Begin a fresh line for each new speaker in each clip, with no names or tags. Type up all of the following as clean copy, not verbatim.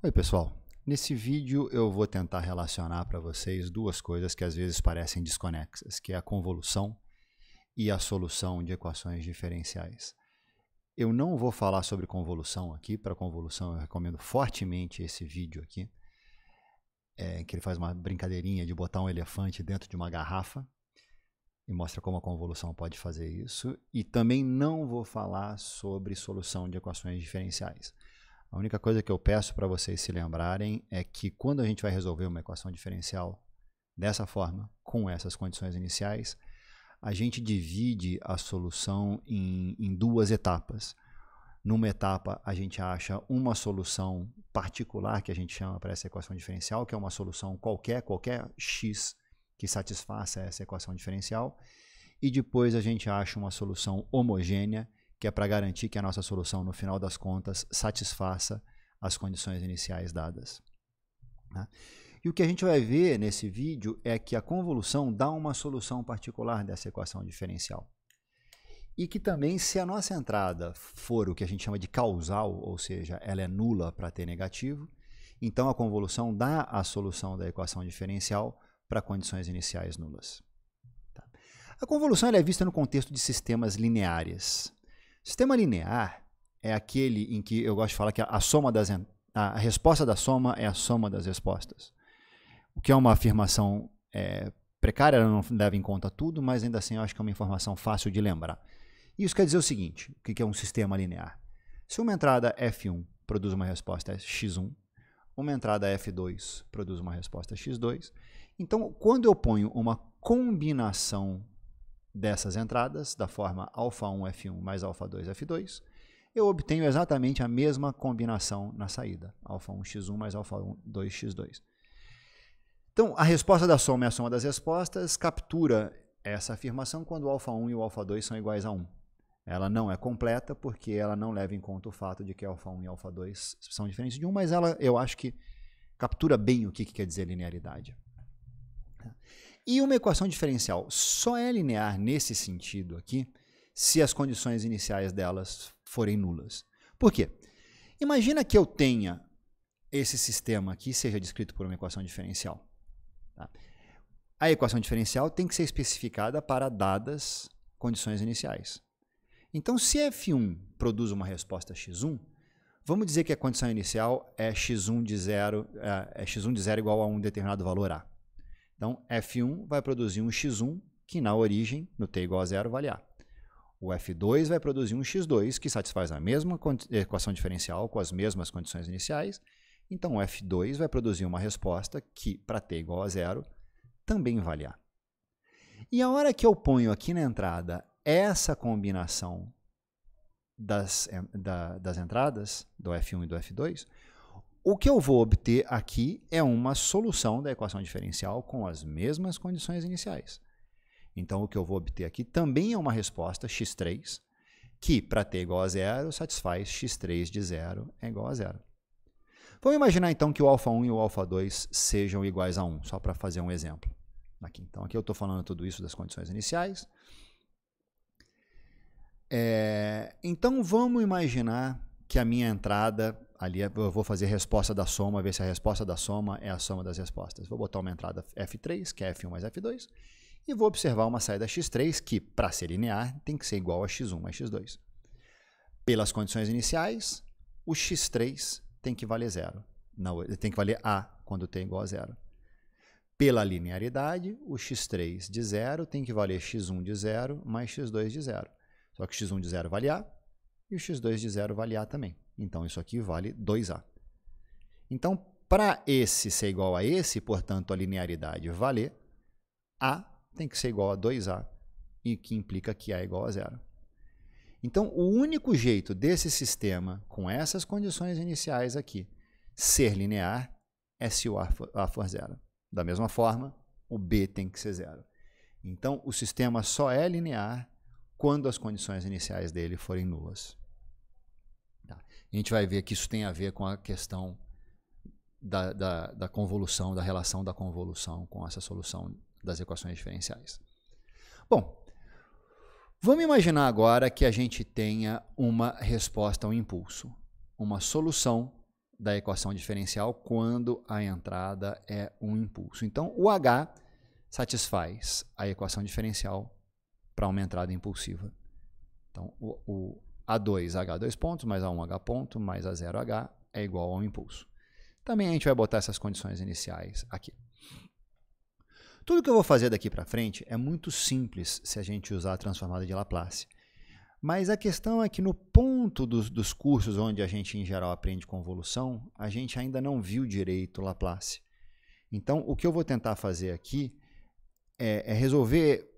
Oi pessoal, nesse vídeo eu vou tentar relacionar para vocês duas coisas que às vezes parecem desconexas, que é a convolução e a solução de equações diferenciais. Eu não vou falar sobre convolução aqui, para convolução eu recomendo fortemente esse vídeo aqui, que ele faz uma brincadeirinha de botar um elefante dentro de uma garrafa e mostra como a convolução pode fazer isso, e também não vou falar sobre solução de equações diferenciais. A única coisa que eu peço para vocês se lembrarem é que quando a gente vai resolver uma equação diferencial dessa forma, com essas condições iniciais, a gente divide a solução em duas etapas. Numa etapa, a gente acha uma solução particular que a gente chama para essa equação diferencial, que é uma solução qualquer x que satisfaça essa equação diferencial, e depois a gente acha uma solução homogênea, que é para garantir que a nossa solução, no final das contas, satisfaça as condições iniciais dadas. E o que a gente vai ver nesse vídeo é que a convolução dá uma solução particular dessa equação diferencial. E que também, se a nossa entrada for o que a gente chama de causal, ou seja, ela é nula para t negativo, então a convolução dá a solução da equação diferencial para condições iniciais nulas. A convolução ela é vista no contexto de sistemas lineares. Sistema linear é aquele em que eu gosto de falar que a resposta da soma é a soma das respostas. O que é uma afirmação precária, ela não leva em conta tudo, mas ainda assim eu acho que é uma informação fácil de lembrar. Isso quer dizer o seguinte, o que é um sistema linear? Se uma entrada F1 produz uma resposta x1, uma entrada F2 produz uma resposta x2, então quando eu ponho uma combinação dessas entradas, da forma α1 F1 mais α2 F2, eu obtenho exatamente a mesma combinação na saída, α1 x1 mais α2 x2. Então, a resposta da soma é a soma das respostas, captura essa afirmação quando o α1 e o α2 são iguais a 1. Ela não é completa porque ela não leva em conta o fato de que α1 e α2 são diferentes de 1, mas eu acho que captura bem o que quer dizer linearidade. E uma equação diferencial só é linear nesse sentido aqui se as condições iniciais delas forem nulas. Por quê? Imagina que eu tenha esse sistema aqui seja descrito por uma equação diferencial. Tá? A equação diferencial tem que ser especificada para dadas condições iniciais. Então, se F1 produz uma resposta x1, vamos dizer que a condição inicial é x1 de 0 igual a um determinado valor A. Então, F1 vai produzir um x1 que na origem, no t igual a 0, vale A. O F2 vai produzir um x2 que satisfaz a mesma equação diferencial com as mesmas condições iniciais. Então, o F2 vai produzir uma resposta que, para t igual a 0, também vale A. E a hora que eu ponho aqui na entrada essa combinação das entradas, do F1 e do F2, o que eu vou obter aqui é uma solução da equação diferencial com as mesmas condições iniciais. Então, o que eu vou obter aqui também é uma resposta x3, que, para t igual a 0, satisfaz x3 de 0 é igual a 0. Vamos imaginar, então, que o α1 e o α2 sejam iguais a 1, só para fazer um exemplo. Então, aqui eu estou falando tudo isso das condições iniciais. Então, vamos imaginar que a minha entrada, ali eu vou fazer a resposta da soma, ver se a resposta da soma é a soma das respostas. Vou botar uma entrada F3, que é F1 mais F2, e vou observar uma saída x3, que, para ser linear, tem que ser igual a x1 mais x2. Pelas condições iniciais, o x3 tem que valer 0. Não, tem que valer A quando t é igual a 0. Pela linearidade, o x3 de 0 tem que valer x1 de 0 mais x2 de 0. Só que x1 de 0 vale A e o x2 de 0 vale A também. Então, isso aqui vale 2A. Então, para esse ser igual a esse, portanto, a linearidade valer, A tem que ser igual a 2A, e que implica que A é igual a 0. Então, o único jeito desse sistema, com essas condições iniciais aqui, ser linear é se o A for 0. Da mesma forma, o B tem que ser 0. Então, o sistema só é linear quando as condições iniciais dele forem nulas. A gente vai ver que isso tem a ver com a questão da convolução, da relação da convolução com essa solução das equações diferenciais. Bom, vamos imaginar agora que a gente tenha uma resposta ao impulso, uma solução da equação diferencial quando a entrada é um impulso. Então, o H satisfaz a equação diferencial para uma entrada impulsiva. Então, o A2, H dois pontos, mais A1, H ponto, mais A0, H é igual ao impulso. Também a gente vai botar essas condições iniciais aqui. Tudo que eu vou fazer daqui para frente é muito simples se a gente usar a transformada de Laplace. Mas a questão é que no ponto dos cursos onde a gente, em geral, aprende convolução, a gente ainda não viu direito Laplace. Então, o que eu vou tentar fazer aqui é resolver,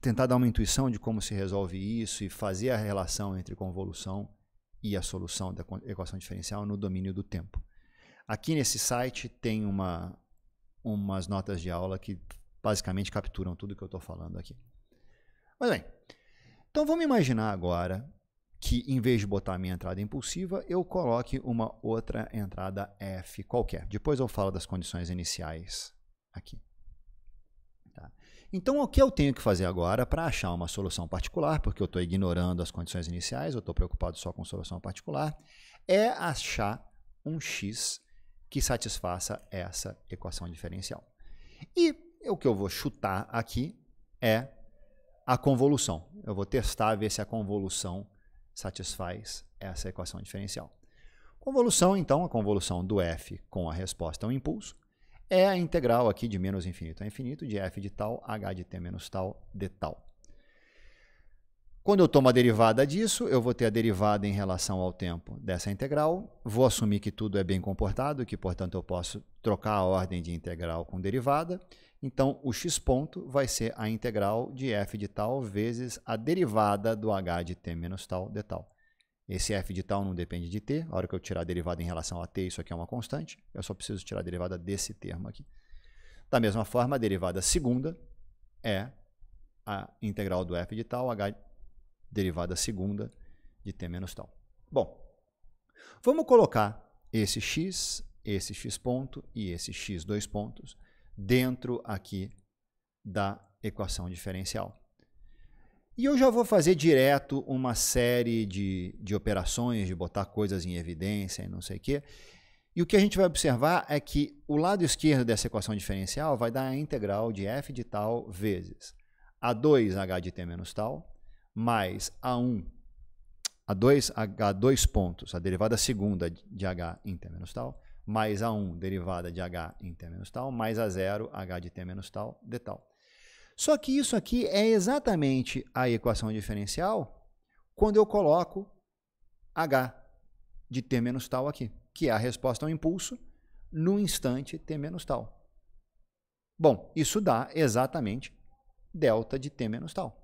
tentar dar uma intuição de como se resolve isso e fazer a relação entre convolução e a solução da equação diferencial no domínio do tempo. Aqui nesse site tem umas notas de aula que basicamente capturam tudo que eu estou falando aqui. Mas bem, então vamos imaginar agora que em vez de botar a minha entrada impulsiva, eu coloque uma outra entrada F qualquer. Depois eu falo das condições iniciais aqui. Tá? Então o que eu tenho que fazer agora para achar uma solução particular, porque eu estou ignorando as condições iniciais, eu estou preocupado só com solução particular, é achar um x que satisfaça essa equação diferencial. E o que eu vou chutar aqui é a convolução. Eu vou testar, ver se a convolução satisfaz essa equação diferencial. Convolução, então, a convolução do f com a resposta ao impulso é a integral aqui de menos infinito a infinito de f de tal, h de t menos tal, d tal. Quando eu tomo a derivada disso, eu vou ter a derivada em relação ao tempo dessa integral. Vou assumir que tudo é bem comportado, que, portanto, eu posso trocar a ordem de integral com derivada. Então, o x ponto vai ser a integral de f de tal vezes a derivada do h de t menos tal, d tal. Esse f de tal não depende de t. A hora que eu tirar a derivada em relação a t, isso aqui é uma constante. Eu só preciso tirar a derivada desse termo aqui. Da mesma forma, a derivada segunda é a integral do f de tal, h derivada segunda de t menos tal. Bom, vamos colocar esse x ponto e esse x dois pontos dentro aqui da equação diferencial. E eu já vou fazer direto uma série de operações, de botar coisas em evidência e não sei o quê. E o que a gente vai observar é que o lado esquerdo dessa equação diferencial vai dar a integral de f de tal vezes a2h de t menos tal, mais a2h2 pontos, a derivada segunda de h em t menos tal, mais a1 derivada de h em t menos tal, mais a0 h de t menos tal, d tal. Só que isso aqui é exatamente a equação diferencial quando eu coloco h de t menos tal aqui, que é a resposta ao impulso no instante t menos tal. Bom, isso dá exatamente delta de t menos tal.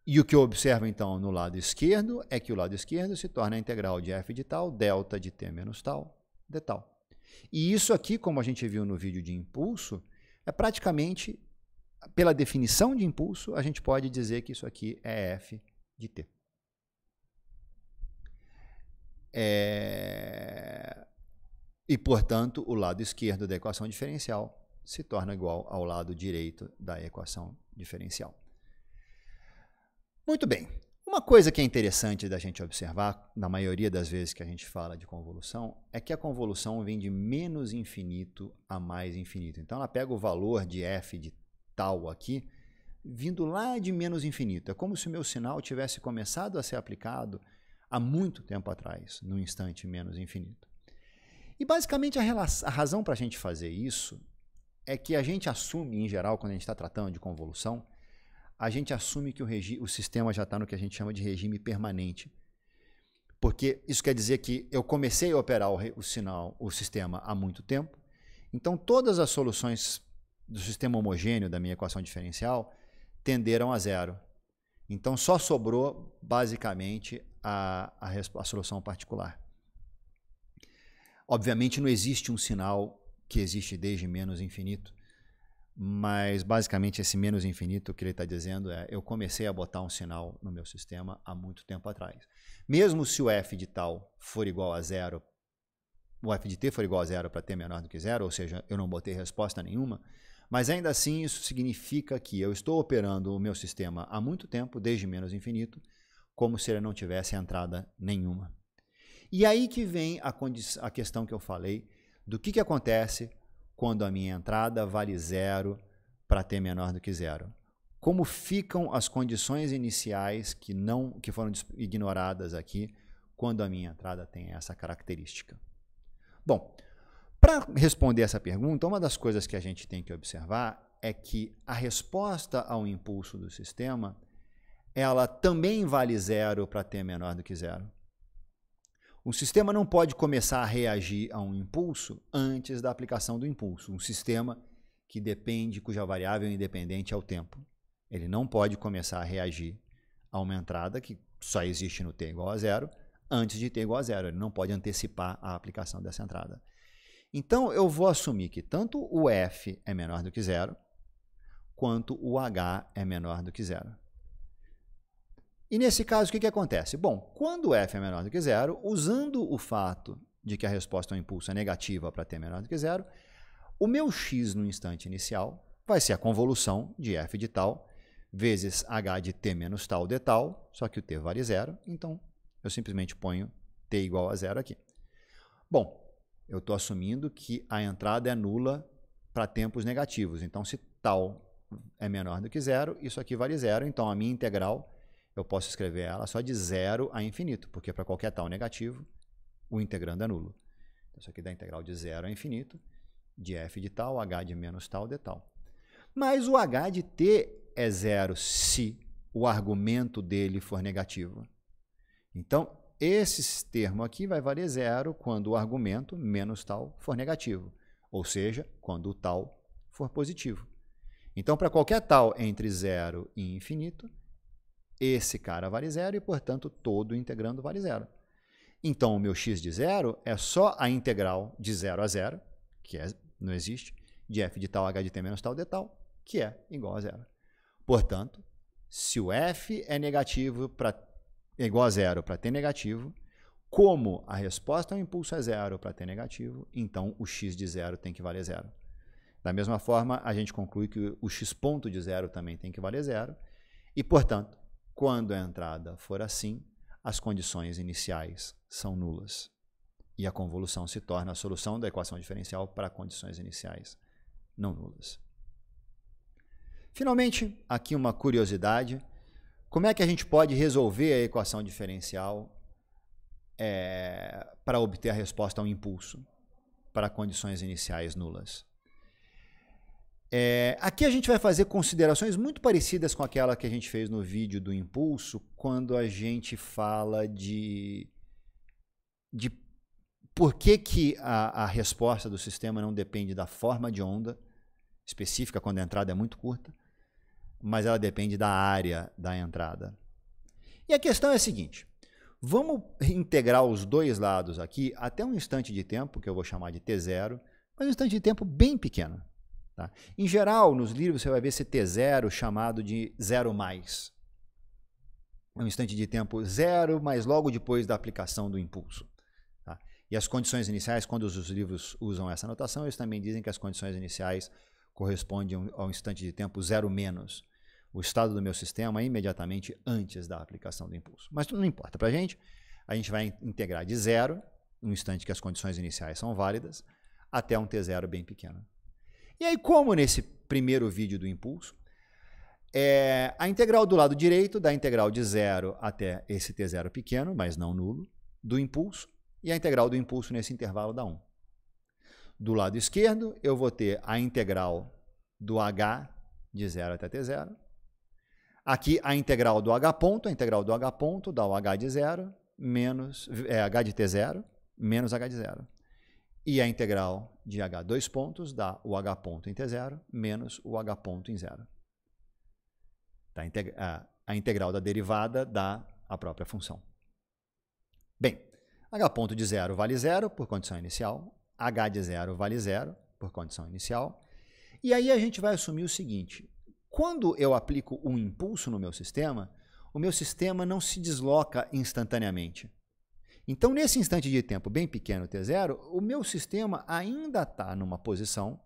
E o que eu observo, então, no lado esquerdo é que o lado esquerdo se torna a integral de f de tal, delta de t menos tal, d tal. E isso aqui, como a gente viu no vídeo de impulso, é praticamente, pela definição de impulso, a gente pode dizer que isso aqui é f de t. E, portanto, o lado esquerdo da equação diferencial se torna igual ao lado direito da equação diferencial. Muito bem. Uma coisa que é interessante da gente observar, na maioria das vezes que a gente fala de convolução, é que a convolução vem de menos infinito a mais infinito. Então, ela pega o valor de f de tal aqui, vindo lá de menos infinito. É como se o meu sinal tivesse começado a ser aplicado há muito tempo atrás, no instante menos infinito. E, basicamente, a razão para a gente fazer isso é que a gente assume, em geral, quando a gente está tratando de convolução, a gente assume que o sistema já está no que a gente chama de regime permanente. Porque isso quer dizer que eu comecei a operar o sistema há muito tempo, então todas as soluções do sistema homogêneo da minha equação diferencial tenderam a zero. Então só sobrou, basicamente, a solução particular. Obviamente não existe um sinal que existe desde menos infinito, mas basicamente esse menos infinito, o que ele está dizendo é eu comecei a botar um sinal no meu sistema há muito tempo atrás. Mesmo se o f de tal for igual a zero, o f de t for igual a zero para t menor do que zero, ou seja, eu não botei resposta nenhuma, mas ainda assim isso significa que eu estou operando o meu sistema há muito tempo, desde menos infinito, como se ele não tivesse entrada nenhuma. E aí que vem a questão que eu falei do que acontece quando a minha entrada vale 0 para t menor do que 0. Como ficam as condições iniciais que foram ignoradas aqui quando a minha entrada tem essa característica? Bom, para responder essa pergunta, uma das coisas que a gente tem que observar é que a resposta ao impulso do sistema, ela também vale 0 para t menor do que 0. O sistema não pode começar a reagir a um impulso antes da aplicação do impulso. Um sistema que depende, cuja variável independente é o tempo. Ele não pode começar a reagir a uma entrada que só existe no t igual a 0 antes de t igual a 0. Ele não pode antecipar a aplicação dessa entrada. Então, eu vou assumir que tanto o f é menor do que 0, quanto o h é menor do que 0. E nesse caso, o que acontece? Bom, quando o f é menor do que 0, usando o fato de que a resposta ao impulso é negativa para t menor do que 0, o meu x no instante inicial vai ser a convolução de f de tal vezes h de t menos tal de tal, só que o t vale 0, então eu simplesmente ponho t igual a 0 aqui. Bom, eu estou assumindo que a entrada é nula para tempos negativos, então se tal é menor do que 0, isso aqui vale 0, então a minha integral eu posso escrever ela só de 0 a infinito, porque para qualquer tal negativo, o integrando é nulo. Então, isso aqui dá a integral de 0 a infinito, de f de tal, h de menos tal, de tal. Mas o h de t é 0 se o argumento dele for negativo. Então, esse termo aqui vai valer 0 quando o argumento menos tal for negativo, ou seja, quando o tal for positivo. Então, para qualquer tal entre 0 e infinito, esse cara vale 0 e, portanto, todo integrando vale 0. Então, o meu x de 0 é só a integral de 0 a 0, que não existe, de f de tal, h de t menos tal de tal, que é igual a 0. Portanto, se o f é negativo é igual a 0 para t negativo, como a resposta ao impulso é 0 para t negativo, então o x de 0 tem que valer 0. Da mesma forma, a gente conclui que o x ponto de 0 também tem que valer 0, e, portanto, quando a entrada for assim, as condições iniciais são nulas. E a convolução se torna a solução da equação diferencial para condições iniciais não nulas. Finalmente, aqui uma curiosidade. Como é que a gente pode resolver a equação diferencial para obter a resposta ao impulso para condições iniciais nulas? Aqui a gente vai fazer considerações muito parecidas com aquela que a gente fez no vídeo do impulso, quando a gente fala de por que a resposta do sistema não depende da forma de onda específica, quando a entrada é muito curta, mas ela depende da área da entrada. E a questão é a seguinte: vamos integrar os dois lados aqui até um instante de tempo, que eu vou chamar de t0, mas um instante de tempo bem pequeno. Tá? Em geral, nos livros você vai ver esse t0 chamado de 0 mais. É um instante de tempo 0, mas logo depois da aplicação do impulso. Tá? E as condições iniciais, quando os livros usam essa notação, eles também dizem que as condições iniciais correspondem ao instante de tempo 0 menos, o estado do meu sistema imediatamente antes da aplicação do impulso. Mas não importa para a gente vai integrar de 0, no instante que as condições iniciais são válidas, até um t0 bem pequeno. E aí, como nesse primeiro vídeo do impulso, a integral do lado direito dá a integral de 0 até esse t0 pequeno, mas não nulo, do impulso, e a integral do impulso nesse intervalo dá 1. Do lado esquerdo, eu vou ter a integral do h de 0 até t0. Aqui, a integral do h ponto, a integral do h ponto dá o h de 0 menos h de t0 menos h de 0. E a integral de h dois pontos dá o h ponto em t0 menos o h ponto em 0. Tá? A integral da derivada dá a própria função. Bem, h ponto de 0 vale 0 por condição inicial, h de 0 vale 0 por condição inicial, e aí a gente vai assumir o seguinte: quando eu aplico um impulso no meu sistema, o meu sistema não se desloca instantaneamente. Então, nesse instante de tempo bem pequeno, t0, o meu sistema ainda está numa posição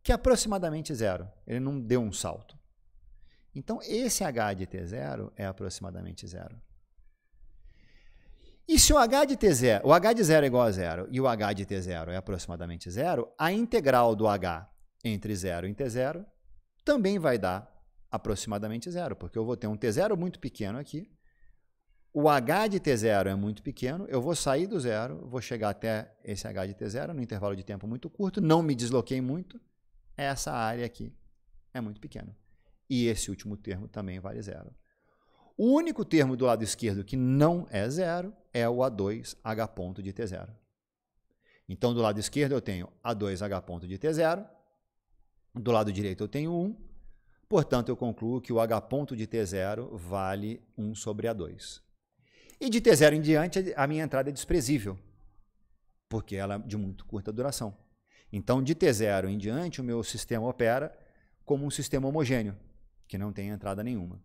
que é aproximadamente 0. Ele não deu um salto. Então, esse h de t0 é aproximadamente 0. E se o h de 0 é igual a 0 e o h de t0 é aproximadamente 0, a integral do h entre 0 e t0 também vai dar aproximadamente 0, porque eu vou ter um t0 muito pequeno aqui, o h de t0 é muito pequeno, eu vou sair do zero, vou chegar até esse h de t0 no intervalo de tempo muito curto, não me desloquei muito, essa área aqui é muito pequena. E esse último termo também vale 0. O único termo do lado esquerdo que não é 0 é o A2H ponto de T0. Então, do lado esquerdo eu tenho A2H ponto de T0, do lado direito eu tenho 1, portanto eu concluo que o H ponto de T0 vale 1 sobre A2. E de T0 em diante a minha entrada é desprezível, porque ela é de muito curta duração. Então, de T0 em diante, o meu sistema opera como um sistema homogêneo, que não tem entrada nenhuma.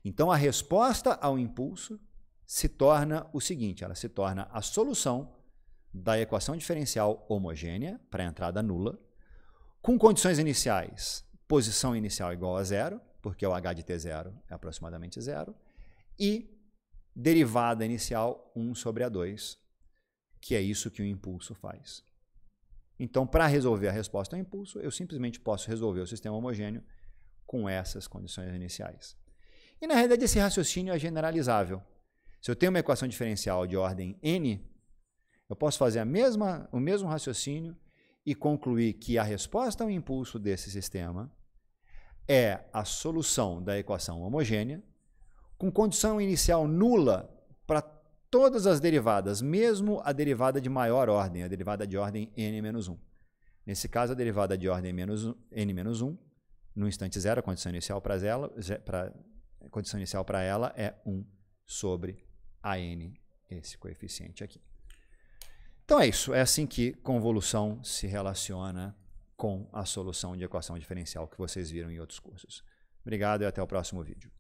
Então, a resposta ao impulso se torna o seguinte, ela se torna a solução da equação diferencial homogênea para a entrada nula, com condições iniciais, posição inicial igual a 0, porque o h de t0 é aproximadamente 0, e derivada inicial 1 sobre A2, que é isso que o impulso faz. Então, para resolver a resposta ao impulso, eu simplesmente posso resolver o sistema homogêneo com essas condições iniciais. E, na realidade, esse raciocínio é generalizável. Se eu tenho uma equação diferencial de ordem n, eu posso fazer o mesmo raciocínio e concluir que a resposta ao impulso desse sistema é a solução da equação homogênea, com condição inicial nula para todas as derivadas, mesmo a derivada de maior ordem, a derivada de ordem n-1. Nesse caso, a derivada de ordem n-1, no instante zero, a condição inicial para ela é 1 sobre a n, esse coeficiente aqui. Então é isso, é assim que convolução se relaciona com a solução de equação diferencial que vocês viram em outros cursos. Obrigado e até o próximo vídeo.